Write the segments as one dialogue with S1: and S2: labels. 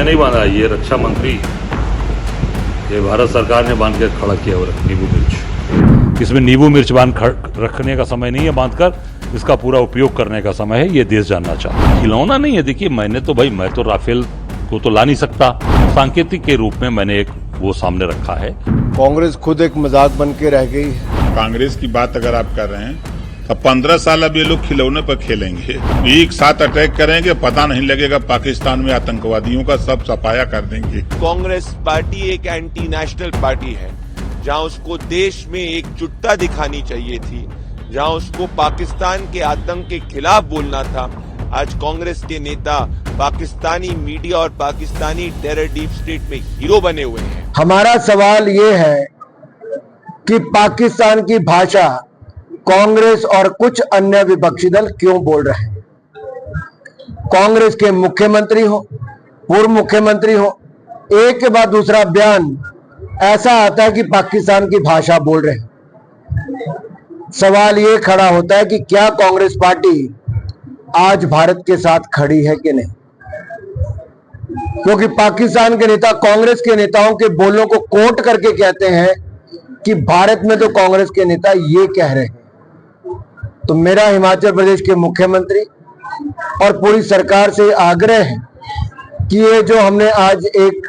S1: नहीं बांधा, ये रक्षा मंत्री, ये भारत सरकार ने बांध के खड़ा किया हुआ नींबू मिर्च। इसमें नींबू मिर्च बांध रखने का समय नहीं है, बांधकर इसका पूरा उपयोग करने का समय है, ये देश जानना चाहता है। खिलौना नहीं है। देखिए, मैं तो राफेल को तो ला नहीं सकता, सांकेतिक के रूप में मैंने एक वो सामने रखा है।
S2: कांग्रेस खुद एक मजाक बन के रह गई है।
S3: कांग्रेस की बात अगर आप कर रहे हैं तो 15 साल अब ये लोग खिलौने पर खेलेंगे, एक साथ अटैक करेंगे, पता नहीं लगेगा पाकिस्तान में आतंकवादियों का सब सफाया कर देंगे।
S4: कांग्रेस पार्टी एक एंटी नेशनल पार्टी है, जहां उसको देश में एकजुटता दिखानी चाहिए थी, जहां उसको पाकिस्तान के आतंक के खिलाफ बोलना था। आज कांग्रेस के नेता पाकिस्तानी मीडिया और पाकिस्तानी टेरर डीप स्टेट में हीरो बने हुए हैं।
S2: हमारा सवाल ये है कि पाकिस्तान की भाषा कांग्रेस और कुछ अन्य विपक्षी दल क्यों बोल रहे हैं? कांग्रेस के मुख्यमंत्री हो, पूर्व मुख्यमंत्री हो, एक के बाद दूसरा बयान ऐसा आता है कि पाकिस्तान की भाषा बोल रहे हैं। सवाल ये खड़ा होता है कि क्या कांग्रेस पार्टी आज भारत के साथ खड़ी है कि नहीं? क्योंकि पाकिस्तान के नेता कांग्रेस के नेताओं के बोलों को कोट करके कहते हैं कि भारत में तो कांग्रेस के नेता ये कह रहे हैं। तो मेरा हिमाचल प्रदेश के मुख्यमंत्री और पूरी सरकार से आग्रह है कि ये जो हमने आज एक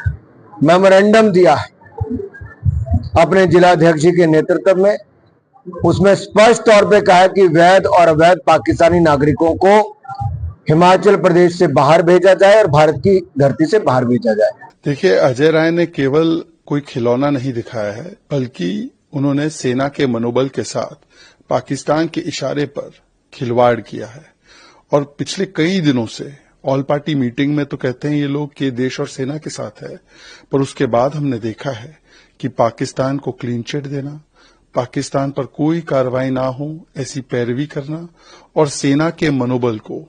S2: मेमोरेंडम दिया है अपने जिलाध्यक्ष के नेतृत्व में, उसमें स्पष्ट तौर पे कहा है कि वैध और अवैध पाकिस्तानी नागरिकों को हिमाचल प्रदेश से बाहर भेजा जाए और भारत की धरती से बाहर भेजा जाए।
S5: देखिए, अजय राय ने केवल कोई खिलौना नहीं दिखाया है, बल्कि उन्होंने सेना के मनोबल के साथ पाकिस्तान के इशारे पर खिलवाड़ किया है। और पिछले कई दिनों से ऑल पार्टी मीटिंग में तो कहते हैं ये लोग कि देश और सेना के साथ है, पर उसके बाद हमने देखा है कि पाकिस्तान को क्लीन चिट देना, पाकिस्तान पर कोई कार्रवाई ना हो ऐसी पैरवी करना और सेना के मनोबल को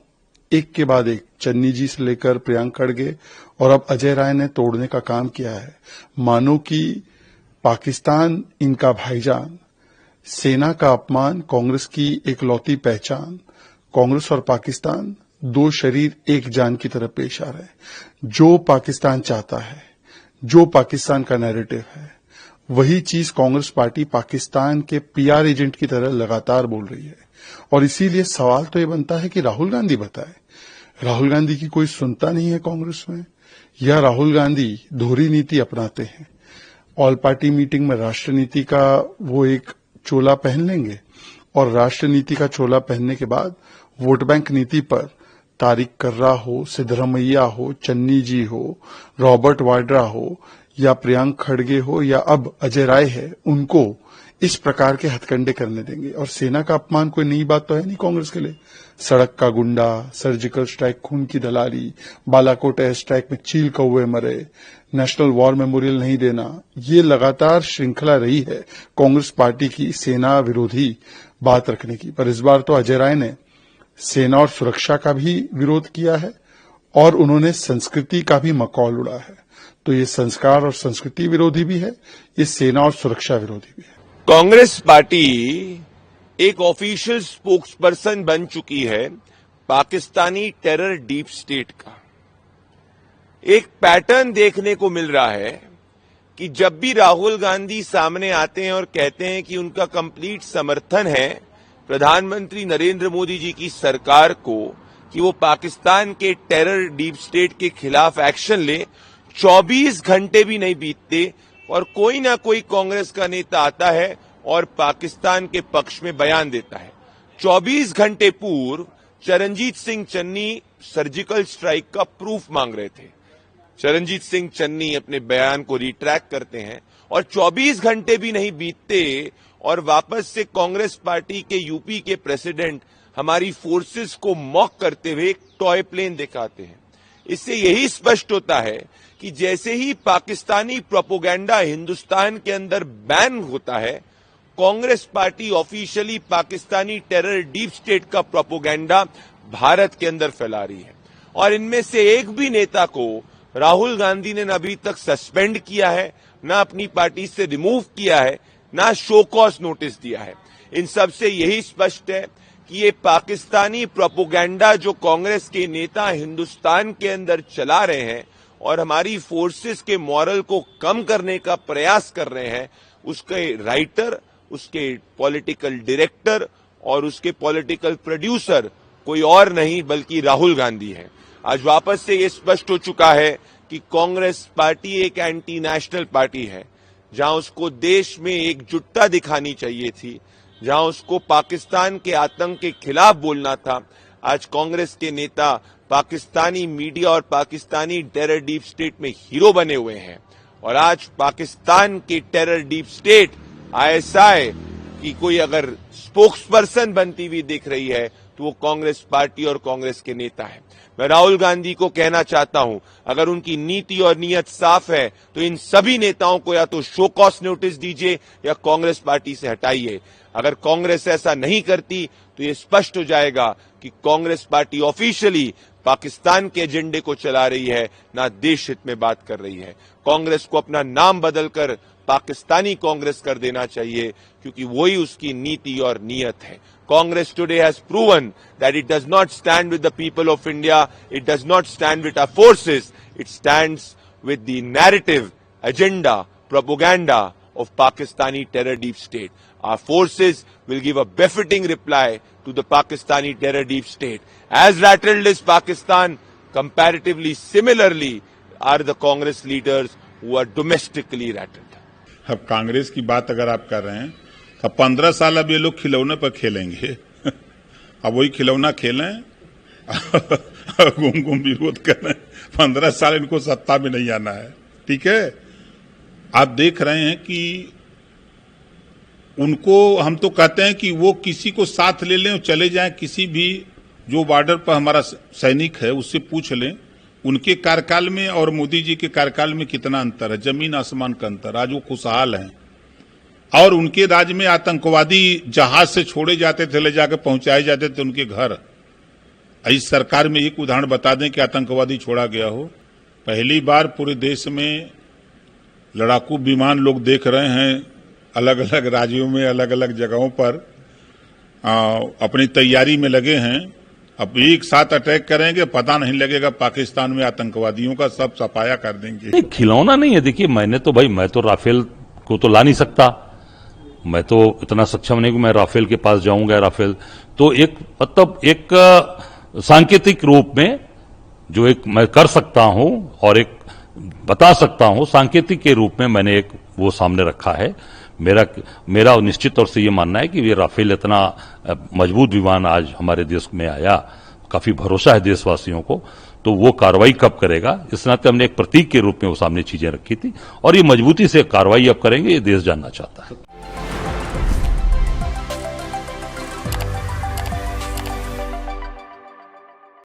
S5: एक के बाद एक, चन्नी जी से लेकर प्रियंक खड़गे और अब अजय राय ने तोड़ने का काम किया है। मानो कि पाकिस्तान इनका भाईजान, सेना का अपमान कांग्रेस की एकलौती पहचान, कांग्रेस और पाकिस्तान दो शरीर एक जान की तरह पेश आ रहे हैं। जो पाकिस्तान चाहता है, जो पाकिस्तान का नैरेटिव है, वही चीज कांग्रेस पार्टी पाकिस्तान के पीआर एजेंट की तरह लगातार बोल रही है। और इसीलिए सवाल तो ये बनता है कि राहुल गांधी बताए, राहुल गांधी की कोई सुनता नहीं है कांग्रेस में, या राहुल गांधी दोहरी नीति अपनाते हैं? ऑल पार्टी मीटिंग में राष्ट्र नीति का वो एक चोला पहन लेंगे और राष्ट्र नीति का चोला पहनने के बाद वोट बैंक नीति पर तारिक कर्रा हो, सिद्धरमैया हो, चन्नी जी हो, रॉबर्ट वाड्रा हो या प्रियंक खड़गे हो या अब अजय राय है, उनको इस प्रकार के हथकंडे करने देंगे। और सेना का अपमान कोई नई बात तो है नहीं कांग्रेस के लिए। सड़क का गुंडा, सर्जिकल स्ट्राइक, खून की दलाली, बालाकोट एयर स्ट्राइक में चील कौवे मरे, नेशनल वॉर मेमोरियल नहीं देना, ये लगातार श्रृंखला रही है कांग्रेस पार्टी की सेना विरोधी बात रखने की। पर इस बार तो अजय राय ने सेना और सुरक्षा का भी विरोध किया है और उन्होंने संस्कृति का भी मकौल उड़ा है। तो ये संस्कार और संस्कृति विरोधी भी है, ये सेना और सुरक्षा विरोधी भी है।
S4: कांग्रेस पार्टी एक ऑफिशियल स्पोक्सपर्सन बन चुकी है पाकिस्तानी टेरर डीप स्टेट का। एक पैटर्न देखने को मिल रहा है कि जब भी राहुल गांधी सामने आते हैं और कहते हैं कि उनका कंप्लीट समर्थन है प्रधानमंत्री नरेंद्र मोदी जी की सरकार को कि वो पाकिस्तान के टेरर डीप स्टेट के खिलाफ एक्शन ले, 24 घंटे भी नहीं बीतते और कोई ना कोई कांग्रेस का नेता आता है और पाकिस्तान के पक्ष में बयान देता है। 24 घंटे पूर्व चरणजीत सिंह चन्नी सर्जिकल स्ट्राइक का प्रूफ मांग रहे थे। चरणजीत सिंह चन्नी अपने बयान को रिट्रैक्ट करते हैं और 24 घंटे भी नहीं बीतते और वापस से कांग्रेस पार्टी के यूपी के प्रेसिडेंट हमारी फोर्सेस को मॉक करते हुए एक टॉय प्लेन दिखाते हैं। इससे यही स्पष्ट होता है कि जैसे ही पाकिस्तानी प्रोपोगेंडा हिंदुस्तान के अंदर बैन होता है, Congress party officially Pakistani terror deep state का प्रोपोगेंडा भारत के अंदर फैला रही है। और इनमें से एक भी नेता को राहुल गांधी ने न अभी तक सस्पेंड किया है, न अपनी पार्टी से रिमूव किया है, न शो कॉज नोटिस दिया है। इन सब से यही स्पष्ट है कि ये पाकिस्तानी प्रोपोगेंडा जो कांग्रेस के नेता हिंदुस्तान के अंदर चला रहे हैं, और हमारी फोर्सेस के मॉरल को कम करने का प्रयास कर रहे हैं, उसके राइटर, उसके पॉलिटिकल डायरेक्टर और उसके पॉलिटिकल प्रोड्यूसर कोई और नहीं बल्कि राहुल गांधी हैं। आज वापस से ये स्पष्ट हो चुका है कि कांग्रेस पार्टी एक एंटी नेशनल पार्टी है। जहां उसको देश में एकजुटता दिखानी चाहिए थी, जहां उसको पाकिस्तान के आतंक के खिलाफ बोलना था, आज कांग्रेस के नेता पाकिस्तानी मीडिया और पाकिस्तानी टेरर डीप स्टेट में हीरो बने हुए हैं। और आज पाकिस्तान के टेरर डीप स्टेट आईएसआई की कोई अगर स्पोक्स पर्सन बनती हुई दिख रही है तो वो कांग्रेस पार्टी और कांग्रेस के नेता है। मैं राहुल गांधी को कहना चाहता हूं, अगर उनकी नीति और नीयत साफ है तो इन सभी नेताओं को या तो शो कॉज नोटिस दीजिए या कांग्रेस पार्टी से हटाइए। अगर कांग्रेस ऐसा नहीं करती तो ये स्पष्ट हो जाएगा कि कांग्रेस पार्टी ऑफिशियली पाकिस्तान के एजेंडे को चला रही है, ना देश हित में बात कर रही है। कांग्रेस को अपना नाम बदलकर पाकिस्तानी कांग्रेस कर देना चाहिए, क्योंकि वही उसकी नीति और नीयत है। Congress today has proven that it does not stand with the people of India, it does not stand with our forces, it stands with the narrative, agenda, propaganda of Pakistani terror deep state. Our forces will give a befitting reply to the Pakistani terror deep state. As rattled as Pakistan, comparatively similarly are the Congress leaders who are domestically rattled.
S3: अब कांग्रेस की बात अगर आप कर रहे हैं, अब 15 साल अब ये लोग खिलौने पर खेलेंगे। अब वही खिलौना खेलें, घूम घूम विरोध करें। 15 साल इनको सत्ता में नहीं आना है, ठीक है। आप देख रहे हैं कि उनको हम तो कहते हैं कि वो किसी को साथ ले लें और चले जाएं, किसी भी जो बॉर्डर पर हमारा सैनिक है उससे पूछ लें उनके कार्यकाल में और मोदी जी के कार्यकाल में कितना अंतर है, जमीन आसमान का अंतर। आज वो खुशहाल हैं और उनके राज्य में आतंकवादी जहाज से छोड़े जाते थे, ले जाकर पहुंचाए जाते थे उनके घर। इस सरकार में एक उदाहरण बता दें कि आतंकवादी छोड़ा गया हो। पहली बार पूरे देश में लड़ाकू विमान लोग देख रहे हैं, अलग अलग राज्यों में अलग अलग जगहों पर अपनी तैयारी में लगे हैं। अब एक साथ अटैक करेंगे, पता नहीं लगेगा पाकिस्तान में आतंकवादियों का, सब सफाया कर देंगे।
S1: नहीं, खिलौना नहीं है। देखिए, मैं तो राफेल को तो ला नहीं सकता, मैं तो इतना सक्षम नहीं कि मैं राफेल के पास जाऊंगा। राफेल तो एक मतलब एक सांकेतिक रूप में जो एक मैं कर सकता हूं और एक बता सकता हूं, सांकेतिक के रूप में मैंने एक वो सामने रखा है। मेरा निश्चित तौर से ये मानना है कि ये राफेल इतना मजबूत विमान आज हमारे देश में आया, काफी भरोसा है देशवासियों को, तो वो कार्रवाई कब करेगा, इस नाते हमने एक प्रतीक के रूप में वो सामने चीजें रखी थी और ये मजबूती से कार्रवाई अब करेंगे, ये देश जानना चाहता है।